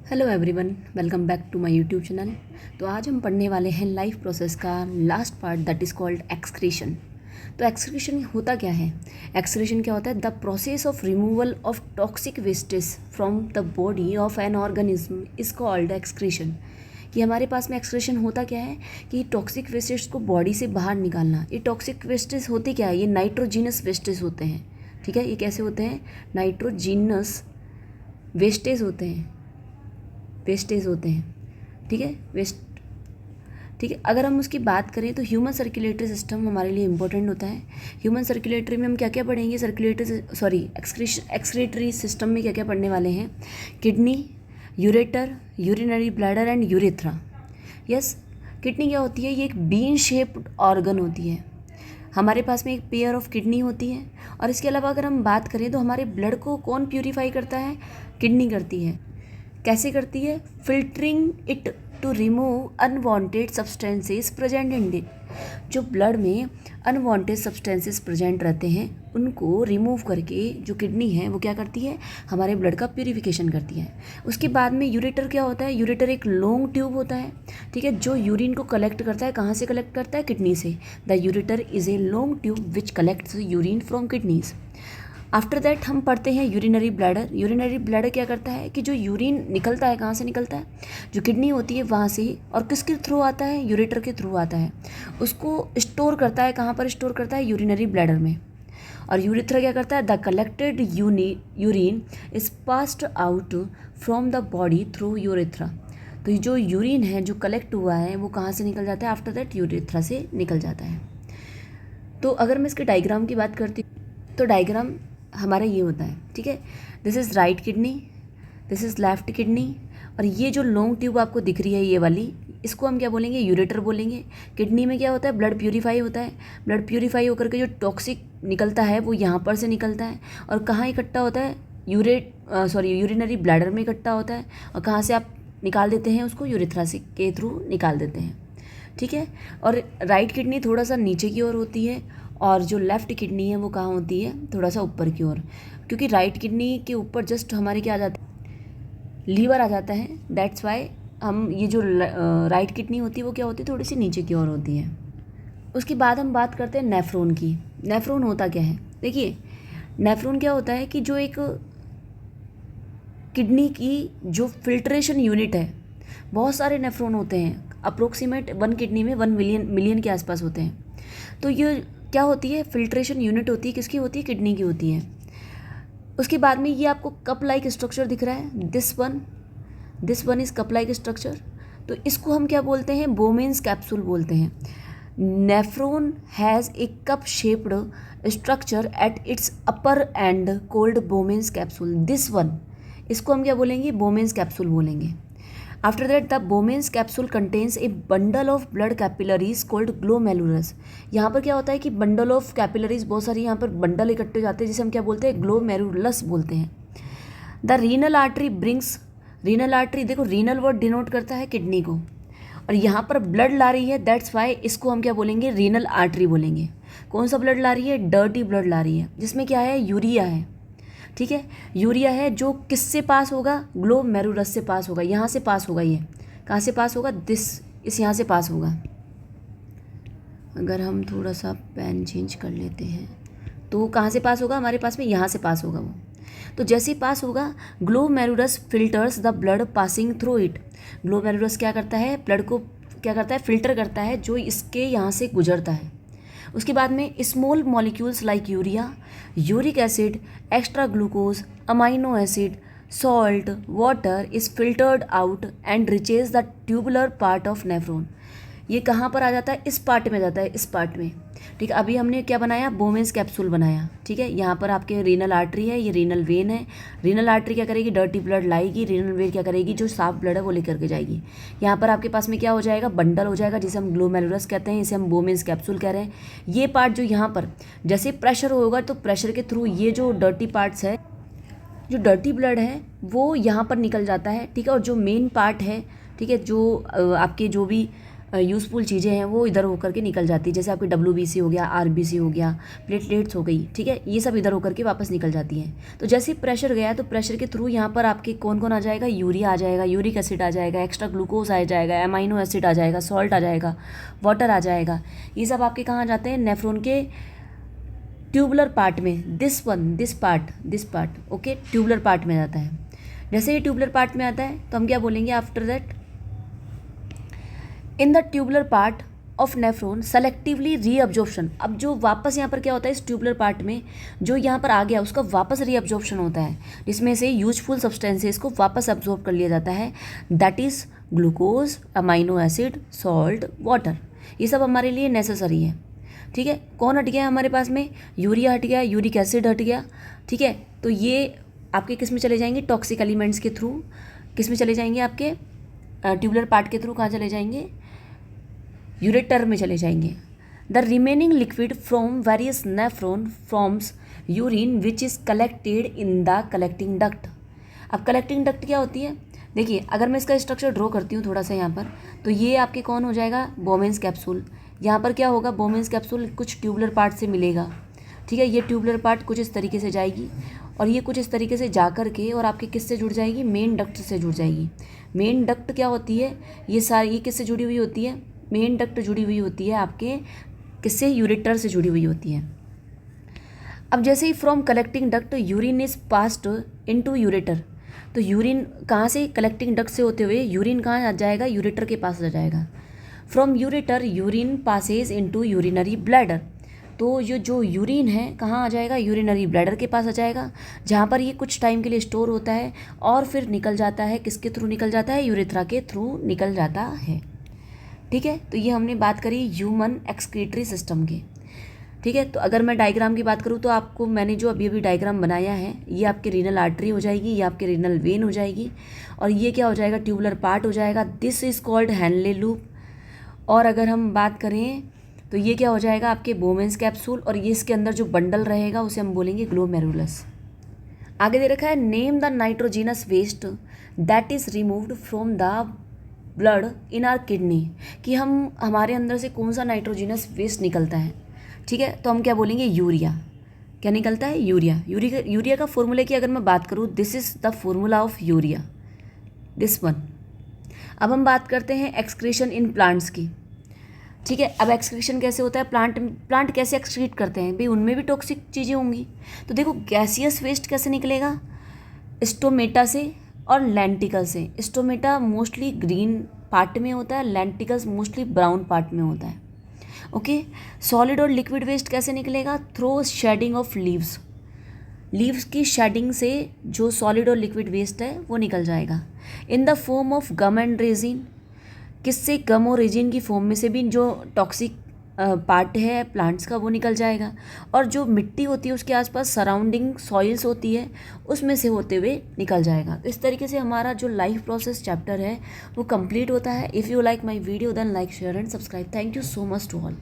Hello everyone, welcome back to my YouTube channel. तो आज हम पढ़ने वाले हैं लाइफ प्रोसेस का last part that is called excretion. तो एक्सक्रीशन होता क्या है? एक्सक्रीशन क्या होता है? The process of removal of toxic wastage from the body of an organism is called excretion. कि हमारे पास में एक्सक्रीशन होता क्या है कि टॉक्सिक वेस्टेज को बॉडी से बाहर निकालना। ये टॉक्सिक वेस्टेज होते क्या है? ये नाइट्रोजीनस वेस्टेज होते हैं। ठीक है, ये कैसे होते हैं? नाइट्रोजीनस वेस्टेज होते हैं, वेस्टेज होते हैं। ठीक है, वेस्ट। ठीक है, अगर हम उसकी बात करें तो ह्यूमन सर्कुलेटरी सिस्टम हमारे लिए इंपॉर्टेंट होता है। ह्यूमन सर्कुलेटरी में हम क्या क्या पढ़ेंगे? एक्सक्रीटरी सिस्टम में क्या क्या पढ़ने वाले हैं? Kidney, ureter, urinary bladder and urethra. Yes, kidney क्या होती है? ये एक बीन शेप्ड ऑर्गन होती है। हमारे पास में एक पेयर ऑफ किडनी होती है। और इसके अलावा अगर हम बात करें तो हमारे ब्लड को कौन प्यूरिफाई करता है? किडनी करती है। कैसे करती है? Filtering it to remove unwanted substances present in it. जो ब्लड में अनवांटेड सब्सटेंसेस प्रेजेंट रहते हैं उनको रिमूव करके जो किडनी है वो क्या करती है? हमारे ब्लड का प्यूरिफिकेशन करती है। उसके बाद में यूरेटर क्या होता है? यूरेटर एक लॉन्ग ट्यूब होता है, ठीक है, जो यूरिन को कलेक्ट करता है। कहाँ से कलेक्ट करता है? किडनी से। The ureter is a long tube which collects urine from kidneys. After that हम पढ़ते हैं यूरिनरी ब्लैडर। यूरिनरी ब्लैडर क्या करता है कि जो यूरिन निकलता है, कहाँ से निकलता है? जो किडनी होती है वहाँ से ही। और किसके थ्रू आता है? यूरेटर के थ्रू आता है। उसको स्टोर करता है। कहाँ पर स्टोर करता है? यूरिनरी ब्लैडर में। और यूरेथ्रा क्या करता है? The collected urine is passed out from the body through urethra. तो ये जो यूरिन है जो कलेक्ट हुआ है वो कहाँ से निकल जाता है? आफ्टर दैट यूरेथ्रा से निकल जाता है। तो अगर मैं इसके डायग्राम की बात करती हूँ तो डायग्राम हमारा ये होता है। ठीक है, this is right kidney, this is left kidney. और ये जो लॉन्ग ट्यूब आपको दिख रही है ये वाली, इसको हम क्या बोलेंगे? यूरेटर बोलेंगे। किडनी में क्या होता है? ब्लड प्यूरिफाई होता है। ब्लड प्यूरिफाई होकर के जो टॉक्सिक निकलता है वो यहाँ पर से निकलता है। और कहाँ इकट्ठा होता है? यूरिनरी ब्लैडर में इकट्ठा होता है। और कहाँ से आप निकाल देते हैं उसको? यूरेथ्रा से के थ्रू निकाल देते हैं। ठीक है, और राइट किडनी थोड़ा सा नीचे की ओर होती है और जो लेफ़्ट किडनी है वो कहाँ होती है? थोड़ा सा ऊपर की ओर। क्योंकि राइट किडनी के ऊपर जस्ट हमारे क्या आ जाता है? लीवर आ जाता है। दैट्स वाई हम ये जो राइट किडनी होती है वो क्या होती है? थोड़ी सी नीचे की ओर होती है। उसके बाद हम बात करते हैं नेफ्रॉन की। नेफ्रॉन होता क्या है? देखिए, नेफ्रॉन क्या होता है कि जो एक किडनी की जो फिल्ट्रेशन यूनिट है, बहुत सारे नेफ्रॉन होते हैं। अप्रोक्सीमेट 1 किडनी में 1 मिलियन के आसपास होते हैं। तो ये क्या होती है? फिल्ट्रेशन यूनिट होती है। किसकी होती है? किडनी की होती है। उसके बाद में ये आपको कप लाइक स्ट्रक्चर दिख रहा है, this one is cup like structure. तो इसको हम क्या बोलते हैं? बोमेन्स कैप्सूल बोलते हैं। Nephron has a cup shaped structure at its upper and cold Bowman's capsule. This one, इसको हम क्या बोलेंगे? बोमेन्स कैप्सूल बोलेंगे। After that the Bowman's capsule contains A bundle of blood capillaries cold glomerulus. यहाँ पर क्या होता है कि बंडल ऑफ कैपिलरीज, बहुत सारी यहाँ पर बंडल इकट्ठे हो जाते हैं जिसे हम क्या बोलते हैं? ग्लोमेरुलस बोलते हैं। The renal artery brings, renal artery देखो, रीनल वर्ड डिनोट करता है किडनी को, और यहाँ पर ब्लड ला रही है। दैट्स वाई इसको हम क्या बोलेंगे? रीनल आर्टरी बोलेंगे। कौन सा ब्लड ला रही है? डर्टी ब्लड ला रही है, जिसमें क्या है? यूरिया है। ठीक है, यूरिया है जो किससे पास होगा? ग्लोमेरुलस से पास होगा। यहाँ से पास होगा। ये कहाँ से पास होगा? इस यहाँ से पास होगा। अगर हम थोड़ा सा पेन चेंज कर लेते हैं तो कहाँ से पास होगा? हमारे पास में यहाँ से पास होगा वो। तो जैसे ही पास होगा, glomerulus filters the blood passing through it. Glomerulus क्या करता है? ब्लड को क्या करता है? फिल्टर करता है जो इसके यहाँ से गुजरता है। उसके बाद में small molecules like urea, uric acid, extra glucose, amino acid, salt, water is filtered out and reaches the tubular part of nephron. ये कहाँ पर आ जाता है? इस पार्ट में जाता है, इस पार्ट में। ठीक है, अभी हमने क्या बनाया? बोमेन्स कैप्सूल बनाया। ठीक है, यहाँ पर आपके रीनल आर्टरी है, ये रीनल वेन है। रीनल आर्टरी क्या करेगी? डर्टी ब्लड लाएगी। रीनल वेन क्या करेगी? जो साफ ब्लड है वो लेकर के जाएगी। यहाँ पर आपके पास में क्या हो जाएगा? बंडल हो जाएगा, जिसे हम ग्लोमेरुलस कहते हैं, इसे हम बोमेन्स कैप्सूल कह रहे हैं। ये पार्ट जो यहाँ पर जैसे प्रेशर होगा तो प्रेशर के थ्रू ये जो डर्टी पार्ट्स है, जो डर्टी ब्लड है वो यहाँ पर निकल जाता है। ठीक है, और जो मेन पार्ट है, ठीक है, जो आपके जो भी यूज़फुल चीज़ें हैं वो इधर होकर के निकल जाती है, जैसे आपकी WBC हो गया, RBC हो गया, प्लेटलेट्स हो गई, ठीक है, ये सब इधर होकर के वापस निकल जाती हैं। तो जैसे ही प्रेशर गया तो प्रेशर के थ्रू यहाँ पर आपके कौन कौन आ जाएगा, यूरिया आ जाएगा, यूरिक एसिड आ जाएगा, एक्स्ट्रा ग्लूकोज आ जाएगा, अमाइनो एसिड आ जाएगा, सॉल्ट आ जाएगा, वाटर आ जाएगा। ये सब आपके कहाँ जाते हैं, नेफ्रॉन के ट्यूबुलर पार्ट में, this part okay, tubular part में जाता है। जैसे ये ट्यूबुलर पार्ट में आता है तो हम क्या बोलेंगे, after that in the tubular part of nephron selectively reabsorption. अब जो वापस यहाँ पर क्या होता है, इस ट्यूबुलर पार्ट में जो यहाँ पर आ गया उसका वापस रीअब्जॉर्प्शन होता है, जिसमें से यूजफुल सब्सटेंसेस को वापस अब्जॉर्ब कर लिया जाता है, that is glucose, amino acid, salt, water. ये सब हमारे लिए नेसेसरी है, ठीक है। कौन हट गया हमारे पास में, यूरिया हट गया, यूरिक एसिड हट गया, ठीक है। तो ये आपके किस में चले जाएंगे, टॉक्सिक एलिमेंट्स के थ्रू, किस में चले जाएंगे, आपके ट्यूबुलर पार्ट के थ्रू कहाँ चले जाएंगे, यूरेटर में चले जाएंगे। The remaining liquid from various nephron forms urine which is collected in the collecting duct. अब कलेक्टिंग डक्ट क्या होती है, देखिए अगर मैं इसका स्ट्रक्चर ड्रॉ करती हूँ थोड़ा सा यहाँ पर, तो ये आपके कौन हो जाएगा, बोमेन्स कैप्सूल। यहाँ पर क्या होगा, बोमेन्स कैप्सूल कुछ ट्यूबुलर पार्ट से मिलेगा, ठीक है। ये ट्यूबुलर पार्ट कुछ इस तरीके से जाएगी और ये कुछ इस तरीके से जा कर के और आपके किससे जुड़ जाएगी, मेन डक्ट से जुड़ जाएगी। मेन डक्ट क्या होती है, ये सारी ये किससे जुड़ी हुई होती है, मेन डक्ट जुड़ी हुई होती है आपके किससे, यूरेटर से जुड़ी हुई होती है। अब जैसे ही from collecting duct urine is passed into ureter, तो यूरिन कहाँ से, कलेक्टिंग डक्ट से होते हुए यूरिन कहाँ आ जाएगा, यूरेटर के पास आ जाएगा। From ureter urine passes into urinary bladder, तो ये जो यूरिन है कहाँ आ जाएगा, यूरिनरी ब्लैडर के पास आ जाएगा, जहाँ पर ये कुछ टाइम के लिए स्टोर होता है और फिर निकल जाता है, किसके थ्रू निकल जाता है, यूरेथ्रा के थ्रू निकल जाता है, ठीक है। तो ये हमने बात करी ह्यूमन एक्सक्रीटरी सिस्टम की, ठीक है। तो अगर मैं डायग्राम की बात करूँ तो आपको मैंने जो अभी डायग्राम बनाया है, ये आपके रीनल आर्टरी हो जाएगी, ये आपके रीनल वेन हो जाएगी, और ये क्या हो जाएगा, ट्यूबुलर पार्ट हो जाएगा, this is called Henle loop. और अगर हम बात करें तो ये क्या हो जाएगा, आपके बोमेन्स कैप्सूल, और ये इसके अंदर जो बंडल रहेगा उसे हम बोलेंगे ग्लोमेरुलस। आगे दे रखा है, name the nitrogenous waste that is removed from the blood in our kidney, कि हमारे अंदर से कौन सा नाइट्रोजिनस वेस्ट निकलता है, ठीक है। तो हम क्या बोलेंगे, यूरिया। क्या निकलता है, यूरिया का फॉर्मूले की अगर मैं बात करूँ, this is the formula of urea, this one. अब हम बात करते हैं एक्सक्रीशन इन प्लांट्स की, ठीक है। अब एक्सक्रीशन कैसे होता है, प्लांट कैसे एक्सक्रीट करते हैं भाई, उनमें भी टॉक्सिक चीज़ें होंगी। तो देखो गैसियस वेस्ट कैसे निकलेगा, स्टोमेटा से और लेंटिकल से। स्टोमेटा मोस्टली ग्रीन पार्ट में होता है, लेंटिकल्स मोस्टली ब्राउन पार्ट में होता है, ओके। सॉलिड और लिक्विड वेस्ट कैसे निकलेगा, थ्रो शेडिंग ऑफ लीव्स की शेडिंग से जो सॉलिड और लिक्विड वेस्ट है वो निकल जाएगा। In the form of gum and resin, किससे, गम और रेजिन की फॉर्म में से भी जो टॉक्सिक पार्ट है प्लांट्स का वो निकल जाएगा, और जो मिट्टी होती है उसके आसपास सराउंडिंग सॉइल्स होती है उसमें से होते हुए निकल जाएगा। इस तरीके से हमारा जो लाइफ प्रोसेस चैप्टर है वो कंप्लीट होता है। If you like my video then like, share and subscribe. Thank you so much to all.